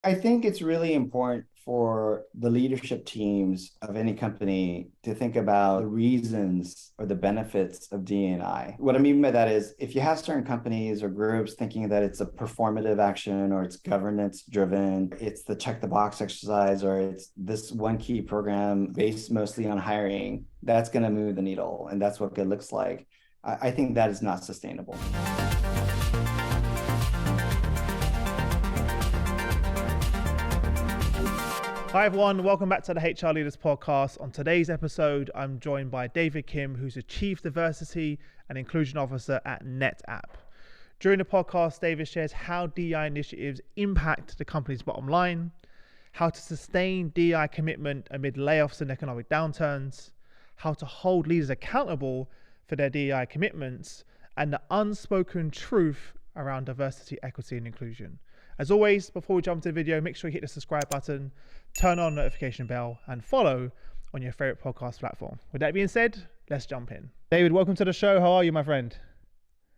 I think it's really important for the leadership teams of any company to think about the reasons or the benefits of D&I. What I mean by that is if you have certain companies or groups thinking that it's a performative action or it's governance driven, it's the check the box exercise, or it's this one key program based mostly on hiring, that's going to move the needle. And that's what good looks like. I think that is not sustainable. Hi everyone, welcome back to the HR Leaders Podcast. On today's episode, I'm joined by David Kim, who's a Chief Diversity and Inclusion Officer at NetApp. During the podcast, David shares how DEI initiatives impact the company's bottom line, how to sustain DEI commitment amid layoffs and economic downturns, how to hold leaders accountable for their DEI commitments, and the unspoken truth around diversity, equity, and inclusion. As always, before we jump into the video, make sure you hit the subscribe button, turn on the notification bell, and follow on your favorite podcast platform. With that being said, let's jump in. David, welcome to the show. How are you, my friend?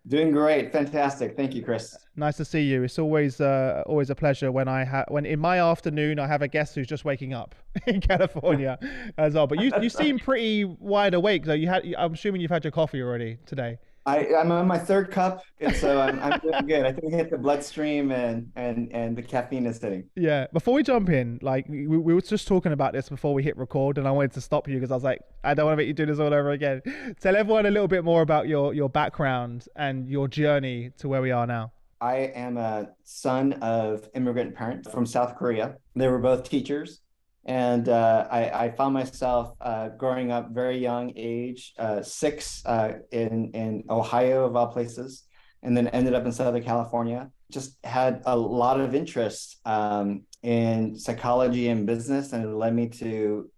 Doing great. Fantastic. Thank you, Chris. Nice to see you. It's always a pleasure when when in my afternoon I have a guest who's just waking up in California as well. But you seem pretty wide awake though. I'm assuming you've had your coffee already today. I'm on my third cup, and so I'm doing good. I think I hit the bloodstream, and the caffeine is hitting. Yeah. Before we jump in, like we were just talking about this before we hit record, and I wanted to stop you because I was like, I don't want to make you do this all over again. Tell everyone a little bit more about your background and your journey to where we are now. I am a son of immigrant parents from South Korea. They were both teachers. And I found myself growing up very young age, six in Ohio of all places, and then ended up in Southern California. Just had a lot of interest in psychology and business, and it led me to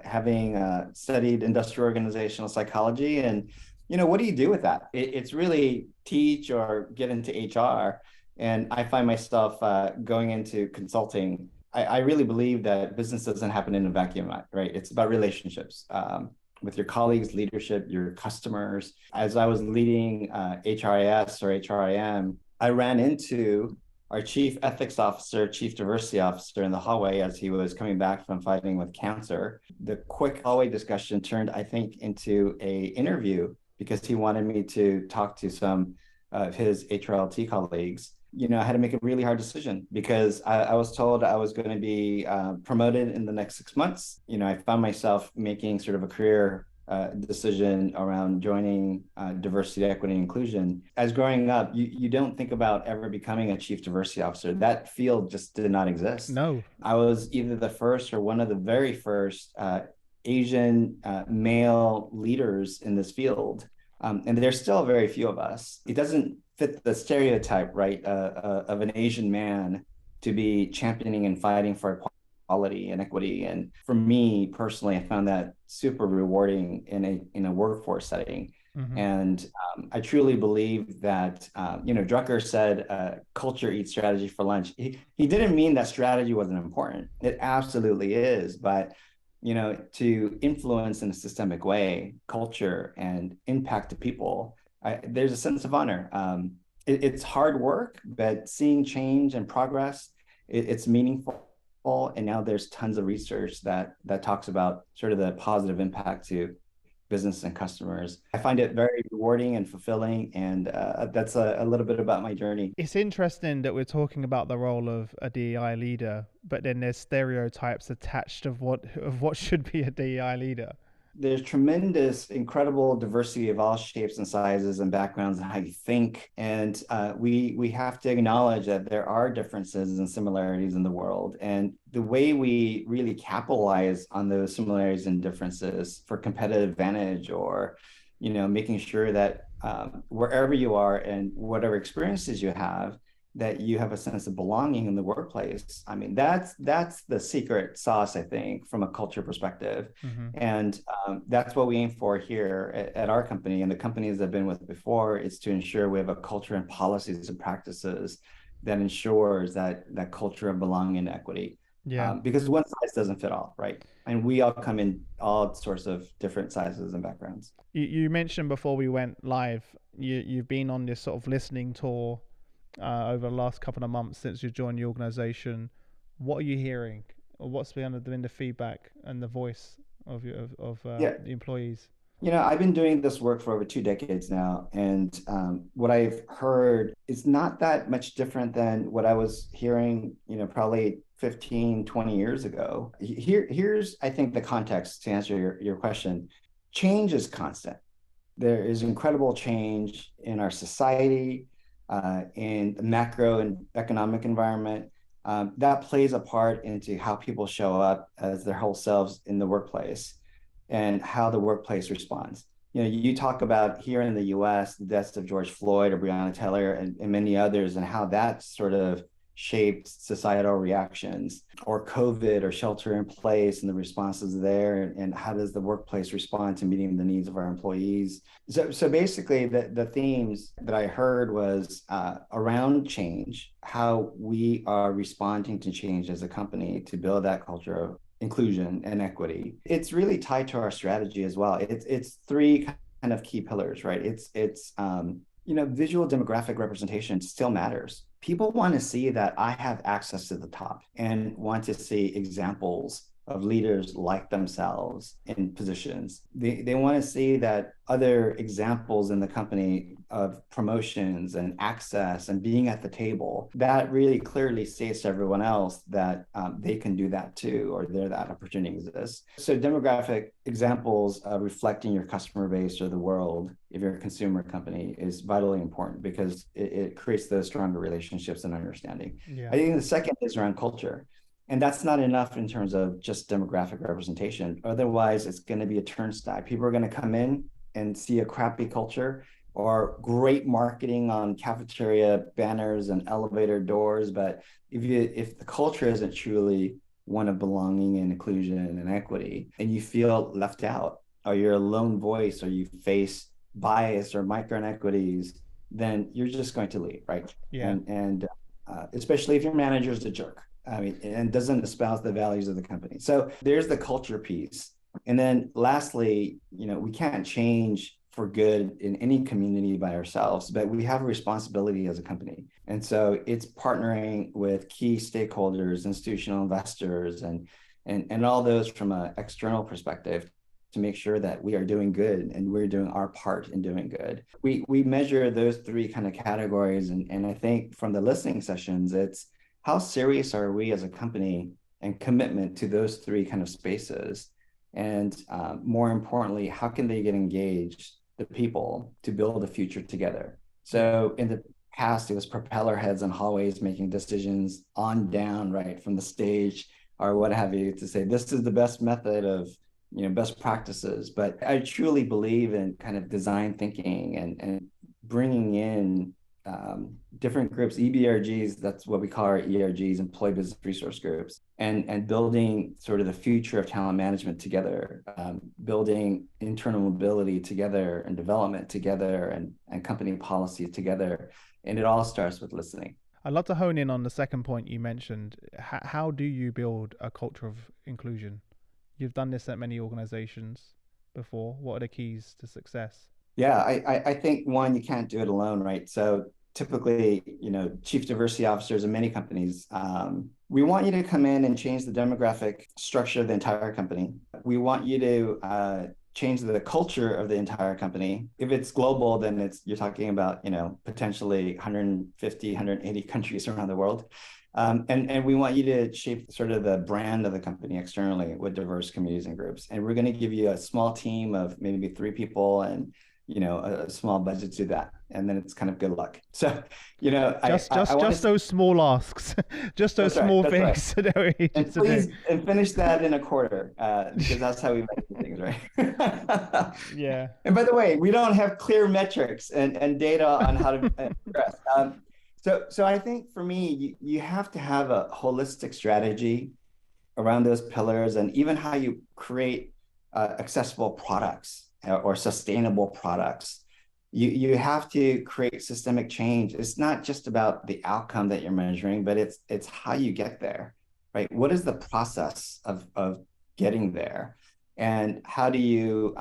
having studied industrial organizational psychology. And what do you do with that? It's really teach or get into HR. And I find myself going into consulting. I really believe that business doesn't happen in a vacuum, right? It's about relationships with your colleagues, leadership, your customers. As I was leading HRIS or HRIM, I ran into our chief ethics officer, chief diversity officer in the hallway as he was coming back from fighting with cancer. The quick hallway discussion turned, I think, into an interview because he wanted me to talk to some of his HRLT colleagues. I had to make a really hard decision because I was told I was going to be promoted in the next 6 months. I found myself making sort of a career decision around joining diversity, equity, and inclusion. As growing up, you don't think about ever becoming a chief diversity officer. That field just did not exist. No. I was either the first or one of the very first Asian male leaders in this field. And there's still very few of us. It doesn't fit the stereotype, right, of an Asian man to be championing and fighting for equality and equity. And for me personally, I found that super rewarding in a workforce setting. Mm-hmm. And I truly believe that, Drucker said, culture eats strategy for lunch. He didn't mean that strategy wasn't important. It absolutely is. But to influence in a systemic way, culture and impact to people, there's a sense of honor. It's hard work, but seeing change and progress, it's meaningful. And now there's tons of research that talks about sort of the positive impact to business and customers. I find it very rewarding and fulfilling, and that's a little bit about my journey. It's interesting that we're talking about the role of a DEI leader, but then there's stereotypes attached of what should be a DEI leader. There's tremendous, incredible diversity of all shapes and sizes and backgrounds and how you think. And we have to acknowledge that there are differences and similarities in the world. And the way we really capitalize on those similarities and differences for competitive advantage, or, making sure that wherever you are and whatever experiences you have, that you have a sense of belonging in the workplace. I mean, that's the secret sauce, I think, from a culture perspective. Mm-hmm. And that's what we aim for here at our company and the companies I've been with before, is to ensure we have a culture and policies and practices that ensures that culture of belonging and equity. Yeah. Because one size doesn't fit all, right? And we all come in all sorts of different sizes and backgrounds. You mentioned before we went live, you've been on this sort of listening tour over the last couple of months since you joined the organization. What are you hearing, or what's been the feedback and the voice of Yeah. the employees? I've been doing this work for over 2 decades now, and what I've heard is not that much different than what I was hearing, probably 15, 20 years ago. Here's, I think, the context to answer your question. Change is constant. There is incredible change in our society, in the macro and economic environment. That plays a part into how people show up as their whole selves in the workplace and how the workplace responds. You talk about here in the US, the deaths of George Floyd or Breonna Taylor and many others, and how that sort of shaped societal reactions, or COVID or shelter in place and the responses there, and how does the workplace respond to meeting the needs of our employees. So basically, the themes that I heard was around change, how we are responding to change as a company to build that culture of inclusion and equity. It's really tied to our strategy as well. It's three kind of key pillars, right? It's visual demographic representation still matters. People want to see that I have access to the top and want to see examples of leaders like themselves in positions. They want to see that other examples in the company of promotions and access and being at the table, that really clearly states to everyone else that they can do that too, or that opportunity exists. So demographic examples reflecting your customer base or the world, if you're a consumer company, is vitally important because it creates those stronger relationships and understanding. Yeah. I think the second is around culture. And that's not enough in terms of just demographic representation. Otherwise, it's going to be a turnstile. People are going to come in and see a crappy culture or great marketing on cafeteria banners and elevator doors. But if the culture isn't truly one of belonging and inclusion and equity, and you feel left out, or you're a lone voice, or you face bias or micro inequities, then you're just going to leave, right? Yeah. And especially if your manager is a jerk. I mean, and doesn't espouse the values of the company. So there's the culture piece. And then lastly, we can't change for good in any community by ourselves, but we have a responsibility as a company. And so it's partnering with key stakeholders, institutional investors, and all those from an external perspective to make sure that we are doing good and we're doing our part in doing good. We measure those three kind of categories. And I think from the listening sessions, it's how serious are we as a company and commitment to those three kind of spaces? And more importantly, how can they get engaged, the people, to build a future together? So in the past, it was propeller heads in hallways making decisions on down, right, from the stage or what have you, to say, this is the best method of best practices. But I truly believe in kind of design thinking and bringing in different groups, EBRGs, that's what we call our ERGs, employee business resource groups, and building sort of the future of talent management together, building internal mobility together and development together and company policy together. And it all starts with listening. I'd love to hone in on the second point you mentioned. How do you build a culture of inclusion? You've done this at many organizations before. What are the keys to success? Yeah, I think one, you can't do it alone, right? So typically, chief diversity officers in many companies, we want you to come in and change the demographic structure of the entire company. We want you to change the culture of the entire company. If it's global, then you're talking about, potentially 150, 180 countries around the world. And we want you to shape sort of the brand of the company externally with diverse communities and groups. And we're going to give you a small team of maybe 3 people and a small budget to that, and then it's kind of good luck. So just those small asks, just those small things. Right. And please and finish that in a quarter, because that's how we measure things, right? Yeah. And by the way, we don't have clear metrics and data on how to progress. So I think for me, you have to have a holistic strategy around those pillars, and even how you create accessible products or sustainable products. You have to create systemic change. It's not just about the outcome that you're measuring, but it's how you get there, right? What is the process of getting there? And how do you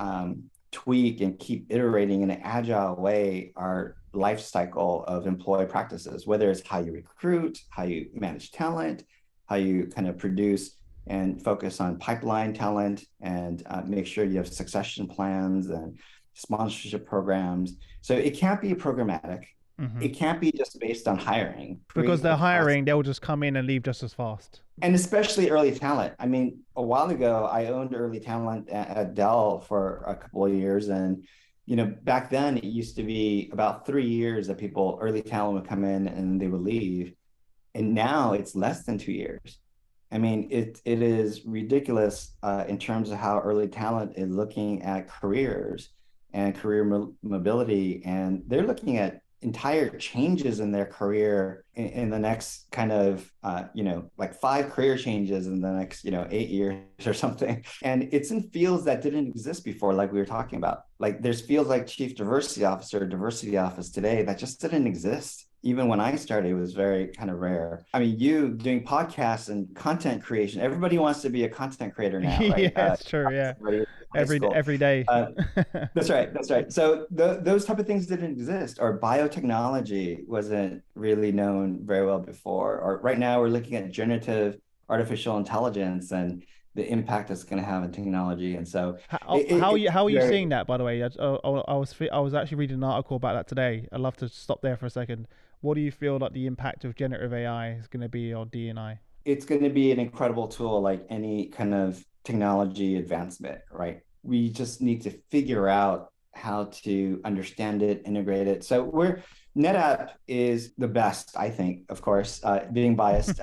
tweak and keep iterating in an agile way our life cycle of employee practices, whether it's how you recruit, how you manage talent, how you kind of produce and focus on pipeline talent and make sure you have succession plans and sponsorship programs. So it can't be programmatic. Hmm. It can't be just based on hiring. Because Create they're capacity, hiring, they'll just come in and leave just as fast. and especially early talent. I mean, a while ago, I owned early talent at Dell for a couple of years, and back then it used to be about 3 years that early talent would come in and they would leave, and now it's less than 2 years. I mean, it is ridiculous in terms of how early talent is looking at careers and career mobility, and they're looking at entire changes in their career in the next kind of like 5 career changes in the next 8 years or something. And it's in fields that didn't exist before, like we were talking about. Like there's fields like chief diversity officer, diversity office today that just didn't exist. Even when I started, it was very kind of rare. I mean, you doing podcasts and content creation, everybody wants to be a content creator now, Yeah, right? it's true. Yeah, High school. every day. That's right. That's right. So those type of things didn't exist, or biotechnology wasn't really known very well before. Or right now we're looking at generative artificial intelligence and the impact it's going to have in technology. And so How are you very, seeing that, by the way? I was actually reading an article about that today. I'd love to stop there for a second. What do you feel like the impact of generative AI is going to be on D&I? it's going to be an incredible tool like any kind of technology advancement, right? We just need to figure out how to understand it, integrate it. So NetApp is the best, I think, of course, being biased,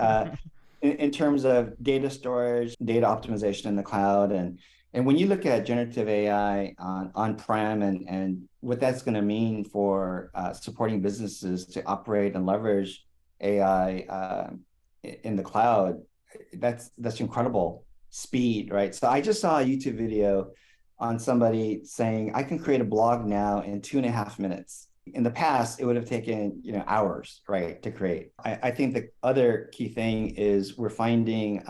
in terms of data storage, data optimization in the cloud. And when you look at generative AI on-prem and what that's going to mean for supporting businesses to operate and leverage AI in the cloud, that's incredible speed, right? So I just saw a YouTube video on somebody saying I can create a blog now in 2.5 minutes. In the past, it would have taken hours, right, to create. I think the other key thing is we're finding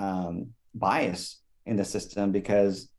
bias in the system because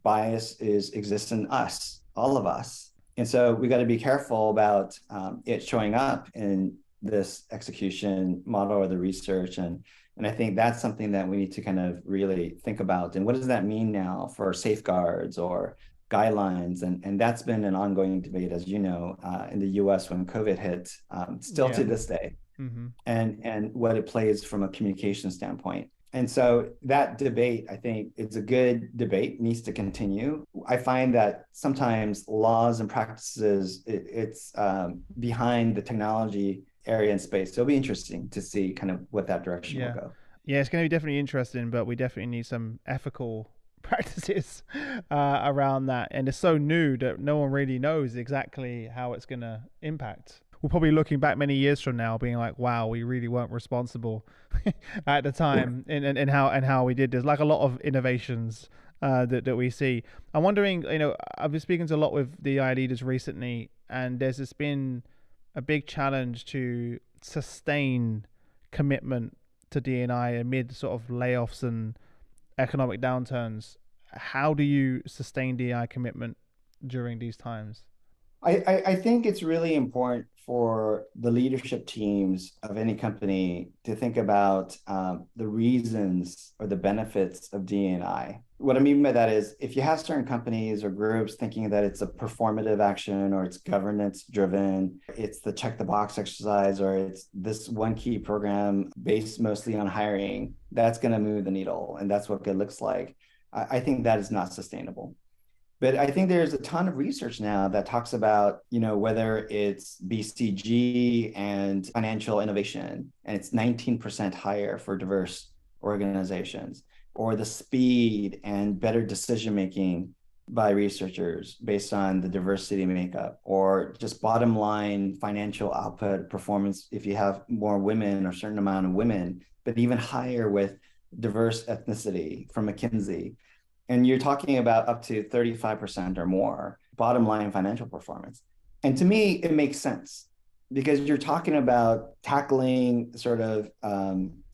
bias exists in us, all of us, and so we got to be careful about it showing up in this execution model or the research. And I think that's something that we need to kind of really think about. And what does that mean now for safeguards or guidelines? And that's been an ongoing debate, as you know, in the US when COVID hit, still Yeah. to this day, Hmm. and what it plays from a communication standpoint. And so that debate, I think, it's a good debate, needs to continue. I find that sometimes laws and practices, it's behind the technology area and space. So it'll be interesting to see kind of what that direction will Yeah. go. Yeah, it's going to be definitely interesting, but we definitely need some ethical practices around that. And it's so new that no one really knows exactly how it's going to impact. We're probably looking back many years from now being like, wow, we really weren't responsible at the time in how we did this. Like a lot of innovations that we see. I'm wondering, I've been speaking to a lot with DI leaders recently, and there's just been a big challenge to sustain commitment to D&I amid sort of layoffs and economic downturns. How do you sustain DI commitment during these times? I think it's really important for the leadership teams of any company to think about the reasons or the benefits of D&I. What I mean by that is if you have certain companies or groups thinking that it's a performative action or it's governance driven, it's the check the box exercise, or it's this one key program based mostly on hiring, that's going to move the needle. And that's what it looks like. I think that is not sustainable. But I think there's a ton of research now that talks about, whether it's BCG and financial innovation, and it's 19% higher for diverse organizations, or the speed and better decision making by researchers based on the diversity makeup, or just bottom line financial output performance if you have more women or a certain amount of women, but even higher with diverse ethnicity from McKinsey. And you're talking about up to 35% or more bottom line financial performance. And to me, it makes sense because you're talking about tackling sort of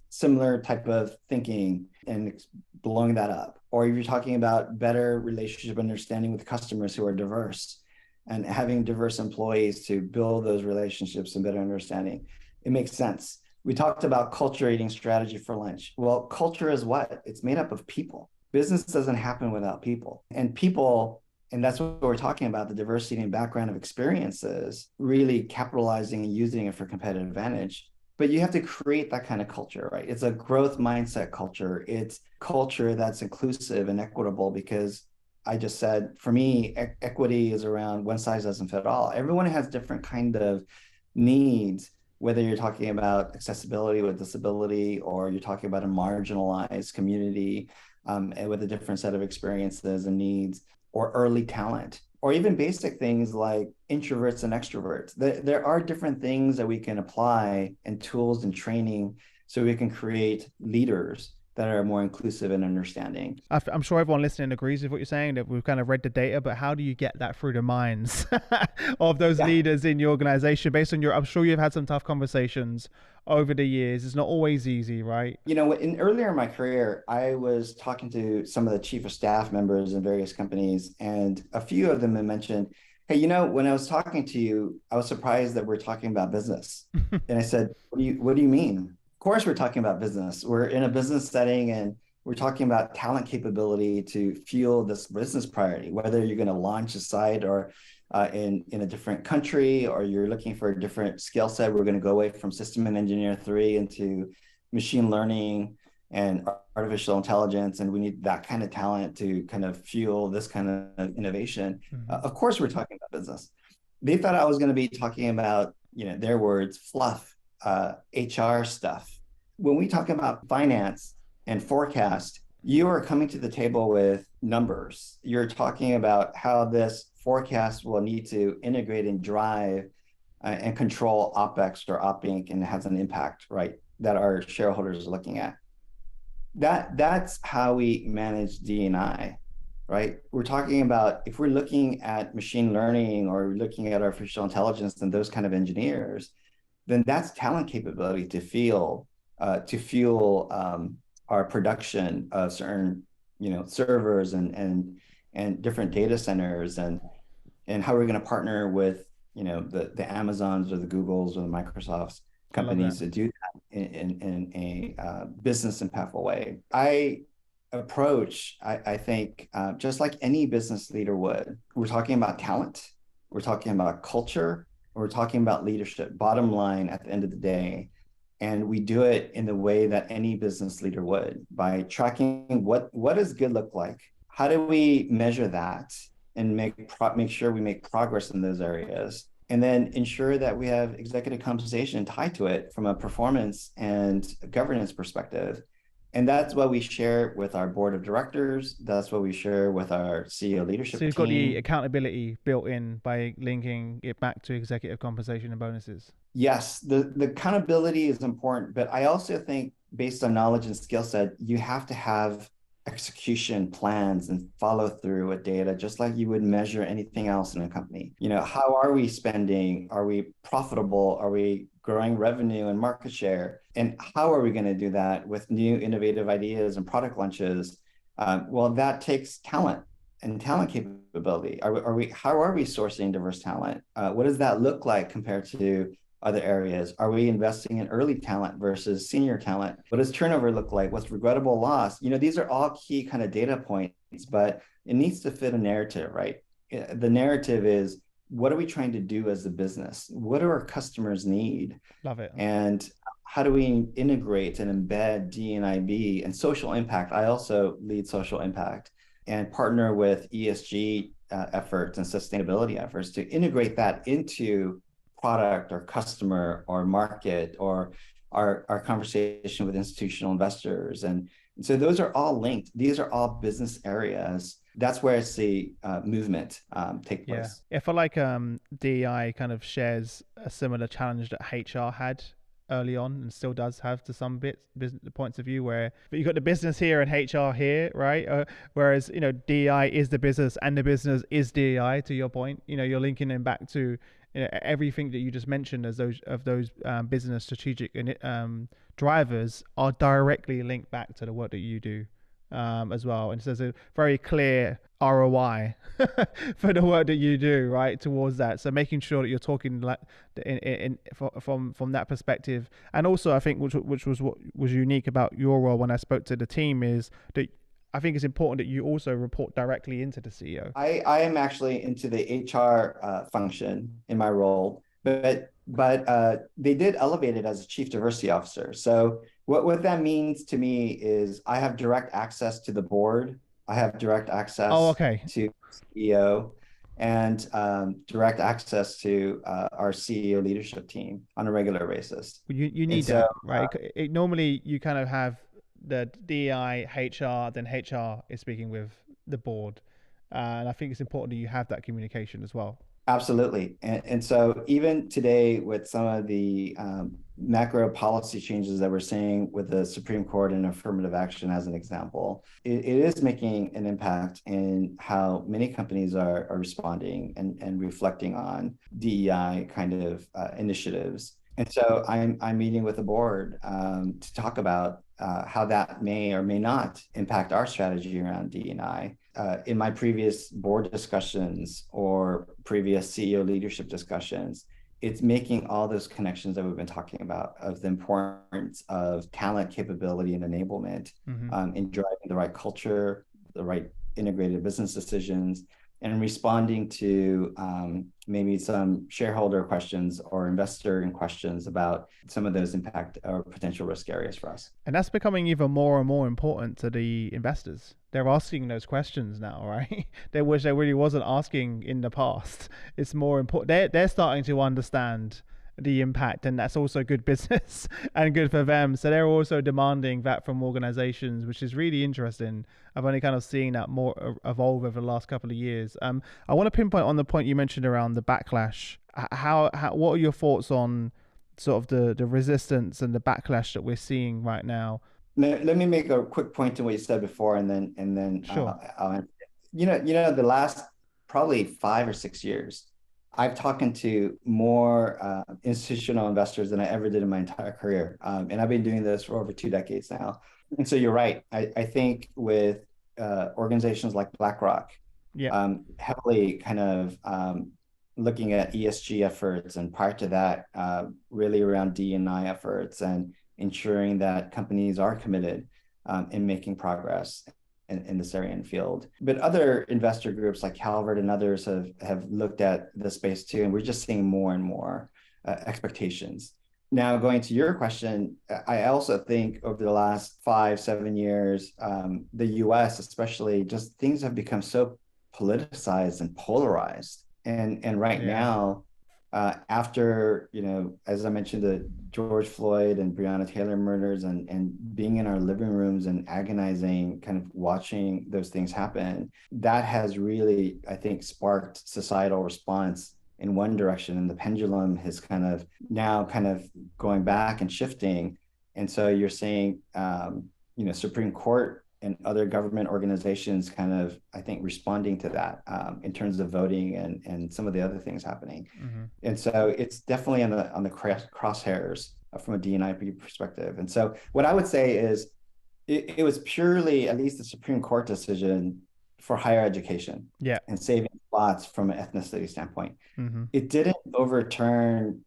similar type of thinking and blowing that up. Or you're talking about better relationship understanding with customers who are diverse and having diverse employees to build those relationships and better understanding. It makes sense. We talked about culture eating strategy for lunch. Well, culture is what? It's made up of people. Business doesn't happen without people. And people, and that's what we're talking about, the diversity and background of experiences, really capitalizing and using it for competitive advantage. But you have to create that kind of culture, right? It's a growth mindset culture. It's culture that's inclusive and equitable because I just said, for me, equity is around one size doesn't fit all. Everyone has different kind of needs, whether you're talking about accessibility with disability or you're talking about a marginalized community and with a different set of experiences and needs, or early talent, or even basic things like introverts and extroverts. There are different things that we can apply and tools and training so we can create leaders that are more inclusive and understanding. I'm sure everyone listening agrees with what you're saying, that we've kind of read the data, but how do you get that through the minds of those Yeah. leaders in your organization based on I'm sure you've had some tough conversations over the years. It's not always easy, right? Earlier in my career, I was talking to some of the chief of staff members in various companies, and a few of them had mentioned, "Hey, when I was talking to you, I was surprised that we're talking about business." And I said, "What do you mean?" Of course, we're talking about business. We're in a business setting, and we're talking about talent capability to fuel this business priority, whether you're going to launch a site or in a different country, or you're looking for a different skill set. We're going to go away from system and engineer 3 into machine learning and artificial intelligence, and we need that kind of talent to kind of fuel this kind of innovation. Of course, we're talking about business. They thought I was going to be talking about, their words, fluff, HR stuff. When we talk about finance and forecast, you are coming to the table with numbers. You're talking about how this forecast will need to integrate and drive and control OpEx or OpInc, and it has an impact, right, that our shareholders are looking at. That's how we manage D&I, right? We're talking about, if we're looking at machine learning or looking at artificial intelligence and those kind of engineers, then that's talent capability to fuel our production of certain servers and different data centers, and how we're going to partner with the Amazons or the Googles or the Microsofts companies to do that in a business impactful way. I think, just like any business leader would. We're talking about talent, we're talking about culture, we're talking about leadership, bottom line at the end of the day. And we do it in the way that any business leader would, by tracking what does good look like? How do we measure that and make sure we make progress in those areas? And then ensure that we have executive compensation tied to it from a performance and governance perspective. And that's what we share with our board of directors. That's what we share with our CEO leadership team. So you've got the accountability built in by linking it back to executive compensation and bonuses. Yes, the accountability is important, but I also think, based on knowledge and skill set, you have to have execution plans and follow through with data, just like you would measure anything else in a company. How are we spending? Are we profitable? Are we growing revenue and market share? And how are we going to do that with new innovative ideas and product launches? Well, that takes talent and talent capability. How are we sourcing diverse talent? What does that look like compared to other areas? Are we investing in early talent versus senior talent? What does turnover look like? What's regrettable loss? These are all key kind of data points, but it needs to fit a narrative, right? The narrative is, what are we trying to do as a business? What do our customers need? Love it. And how do we integrate and embed D&IB and social impact? I also lead social impact and partner with ESG efforts and sustainability efforts to integrate that into product or customer or market or our conversation with institutional investors. And so those are all linked. These are all business areas. That's where I see movement take place. Yeah, I feel like DEI kind of shares a similar challenge that HR had early on and still does have to some points of view, where but you've got the business here and HR here, right? Whereas DEI is the business and the business is DEI. To your point, you're linking them back to everything that you just mentioned as those business strategic drivers are directly linked back to the work that you do as well. And so there's a very clear ROI for the work that you do, right, towards that. So making sure that you're talking like from that perspective. And also I think which was what was unique about your role when I spoke to the team is that I think it's important that you also report directly into the CEO. I am actually into the HR function in my role, but they did elevate it as a chief diversity officer. So what that means to me is I have direct access to the board. I have direct Oh, access okay. to CEO and direct access to our CEO leadership team on a regular basis. You And need so that, right? Normally you kind of have the DEI, HR, then HR is speaking with the board. And I think it's important that you have that communication as well. absolutely. And so even today with some of the macro policy changes that we're seeing with the Supreme Court and affirmative action as an example, it is making an impact in how many companies are responding and reflecting on DEI kind of initiatives. And so I'm meeting with the board to talk about how that may or may not impact our strategy around DEI. In my previous board discussions or previous CEO leadership discussions, it's making all those connections that we've been talking about of the importance of talent, capability, and enablement in driving the right culture, the right integrated business decisions, and responding to maybe some shareholder questions or investor questions about some of those impact or potential risk areas for us. And that's becoming even more and more important to the investors. They're asking those questions now, right? They wish they really wasn't asking in the past. It's more important. They're starting to understand the impact, and that's also good business and good for them. So they're also demanding that from organizations, which is really interesting. I've only kind of seen that more evolve over the last couple of years. I want to pinpoint on the point you mentioned around the backlash. What are your thoughts on sort of the resistance and the backlash that we're seeing right now? Let me make a quick point to what you said before, and then Sure. I'll the last probably 5 or 6 years, I've talked to more institutional investors than I ever did in my entire career, and I've been doing this for over 2 decades now. And so you're right. I think with organizations like BlackRock, Yeah. heavily kind of looking at ESG efforts, and prior to that, really around D&I efforts and ensuring that companies are committed in making progress in this area and field. But other investor groups like Calvert and others have looked at the space too, and we're just seeing more and more expectations. Now, going to your question, I also think over the last 5, 7 years, the US especially, just things have become so politicized and polarized. And right now, after, as I mentioned, the George Floyd and Breonna Taylor murders and being in our living rooms and agonizing, kind of watching those things happen, that has really, I think, sparked societal response in one direction. And the pendulum has kind of now kind of going back and shifting. And so you're seeing, Supreme Court and other government organizations kind of, I think, responding to that in terms of voting and some of the other things happening. And so it's definitely on the crosshairs from a D&I perspective. And so what I would say is it was purely, at least the Supreme Court decision, for higher education and saving spots from an ethnicity standpoint. It didn't overturn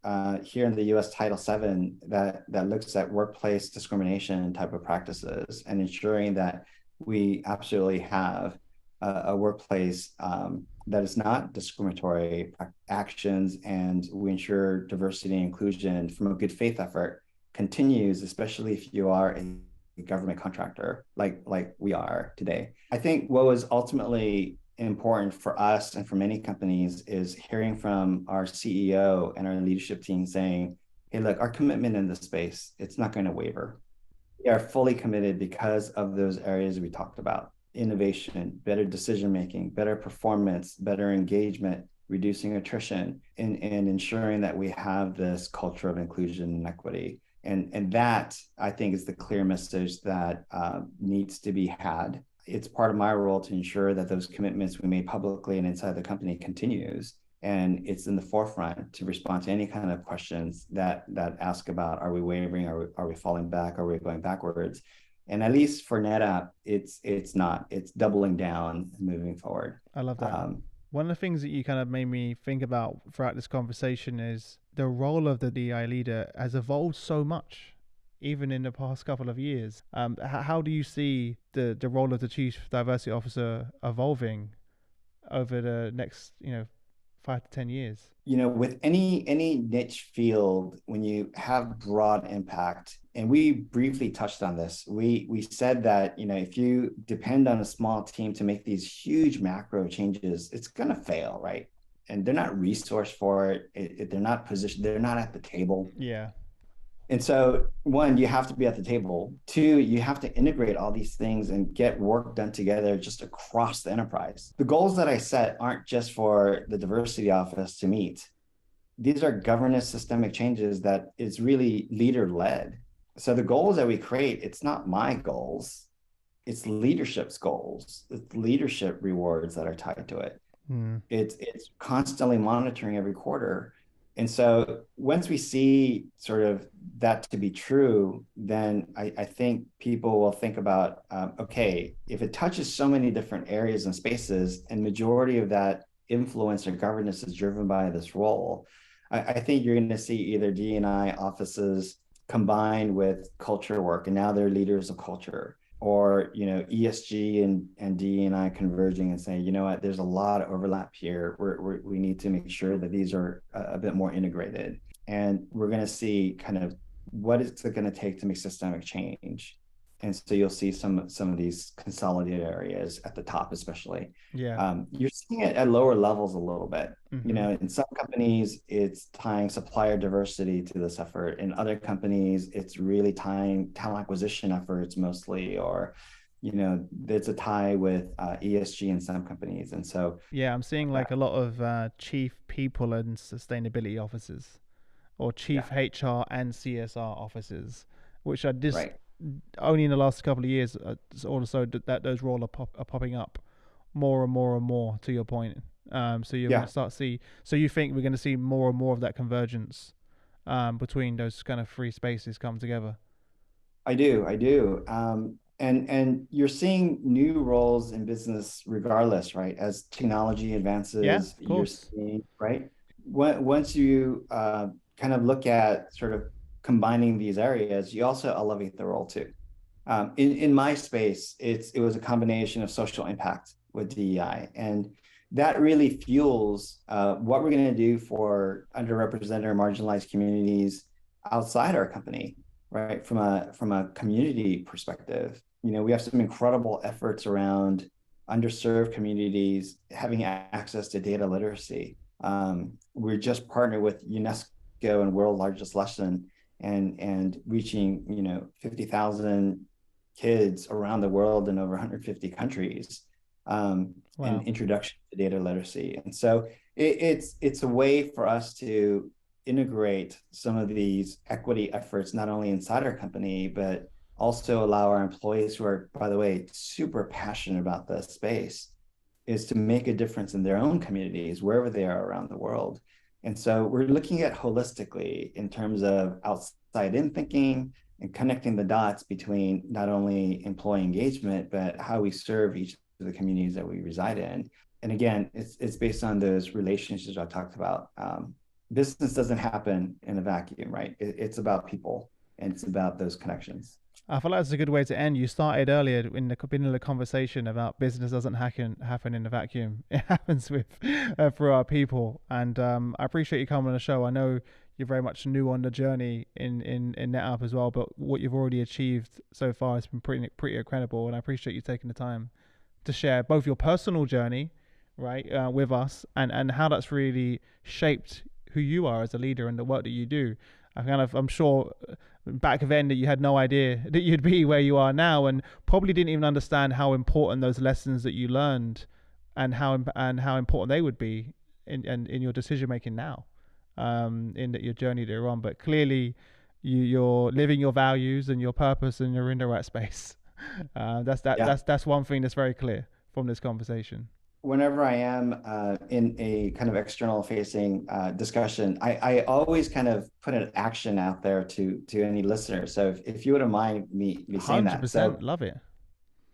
here in the US Title VII that looks at workplace discrimination type of practices and ensuring that we absolutely have a workplace that is not discriminatory actions, and we ensure diversity and inclusion from a good faith effort continues, especially if you are a government contractor like we are today. I think what was ultimately important for us and for many companies is hearing from our CEO and our leadership team saying, hey, look, our commitment in this space, it's not going to waver. We are fully committed because of those areas we talked about: innovation, better decision-making, better performance, better engagement, reducing attrition, and ensuring that we have this culture of inclusion and equity. And that, I think, is the clear message that needs to be had. It's part of my role to ensure that those commitments we made publicly and inside the company continues. And it's in the forefront to respond to any kind of questions that ask about, are we wavering? Are we falling back? Are we going backwards? And at least for NetApp, it's not. It's doubling down and moving forward. I love that. Um, One of the things that you kind of made me think about throughout this conversation is the role of the DI leader has evolved so much, even in the past couple of years. How do you see the role of the chief diversity officer evolving over the next, 5 to 10 years? with any niche field, when you have broad impact, and we briefly touched on this, we said that if you depend on a small team to make these huge macro changes, it's going to fail, right? And they're not resourced for it. They're not positioned. They're not at the table. Yeah. And so, one, you have to be at the table. Two, you have to integrate all these things and get work done together just across the enterprise. The goals that I set aren't just for the diversity office to meet. These are governance systemic changes that is really leader led. So the goals that we create, it's not my goals, it's leadership's goals. It's leadership rewards that are tied to it. Hmm. It's constantly monitoring every quarter. And so once we see sort of that to be true, then I think people will think about, okay, if it touches so many different areas and spaces, and majority of that influence or governance is driven by this role, I think you're going to see either D&I offices combined with culture work, and now they're leaders of culture, or ESG and D&I converging and saying, what, there's a lot of overlap here. We need to make sure that these are a bit more integrated, and we're going to see kind of what is it going to take to make systemic change. And so you'll see some of these consolidated areas at the top, especially. Yeah. You're seeing it at lower levels a little bit. Mm-hmm. In some companies, it's tying supplier diversity to this effort. In other companies, it's really tying talent acquisition efforts mostly, or there's a tie with ESG in some companies. And so, Yeah, I'm seeing like a lot of chief people and sustainability officers, or chief yeah, HR and CSR officers, which are just right. only in the last couple of years, also that those roles are popping up more and more and more. To your point, so you're going Yeah, to start see. So you think we're going to see more and more of that convergence between those kind of free spaces come together? I do. I do. And you're seeing new roles in business regardless, right? As technology Yeah, advances, of you're course. seeing, right? Once you kind of look at sort of combining these areas, you also elevate the role too. In my space, it was a combination of social impact with DEI, and that really fuels what we're going to do for underrepresented or marginalized communities outside our company, right? From a community perspective, we have some incredible efforts around underserved communities having access to data literacy. We're just partnered with UNESCO and World Largest Lesson, and reaching 50,000 kids around the world in over 150 countries, and Wow. introduction to data literacy. And so it's a way for us to integrate some of these equity efforts, not only inside our company, but also allow our employees, who are, by the way, super passionate about this space, is to make a difference in their own communities, wherever they are around the world. And so we're looking at holistically in terms of outside in thinking and connecting the dots between not only employee engagement, but how we serve each of the communities that we reside in. And again, it's based on those relationships I talked about. Business doesn't happen in a vacuum, right? It's about people, and it's about those connections. I feel like that's a good way to end. You started earlier in the beginning of the conversation about business doesn't happen in a vacuum. It happens with for our people, and I appreciate you coming on the show. I know you're very much new on the journey in NetApp as well, but what you've already achieved so far has been pretty incredible, and I appreciate you taking the time to share both your personal journey, right, with us, and how that's really shaped who you are as a leader and the work that you do. I'm sure back then that you had no idea that you'd be where you are now, and probably didn't even understand how important those lessons that you learned and how important they would be in your decision making now, in your journey that you're on. But clearly, you're living your values and your purpose, and you're in the right space. That's Yeah. that's one thing that's very clear from this conversation. whenever I am in a kind of external facing discussion, I always kind of put an action out there to any listener. So if you wouldn't mind me saying that. 100%. Love it.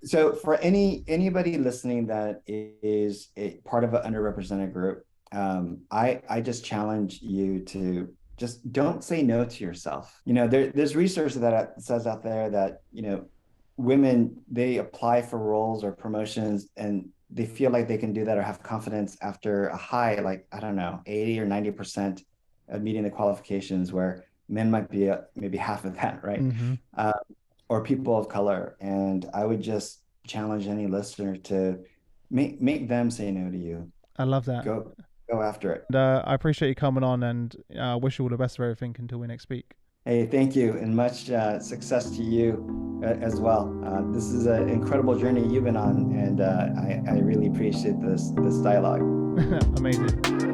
So for anybody listening that is a part of an underrepresented group, I just challenge you to just don't say no to yourself. There's research that says out there that, women, they apply for roles or promotions and they feel like they can do that or have confidence after a high, like, I don't know, 80 or 90% of meeting the qualifications, where men might be maybe half of that, right? Mm-hmm. Or people of color. And I would just challenge any listener to make them say no to you. I love that. Go after it. And I appreciate you coming on, and wish you all the best of everything until we next speak. Hey, thank you, and much success to you as well. This is an incredible journey you've been on, and I really appreciate this dialogue. Amazing.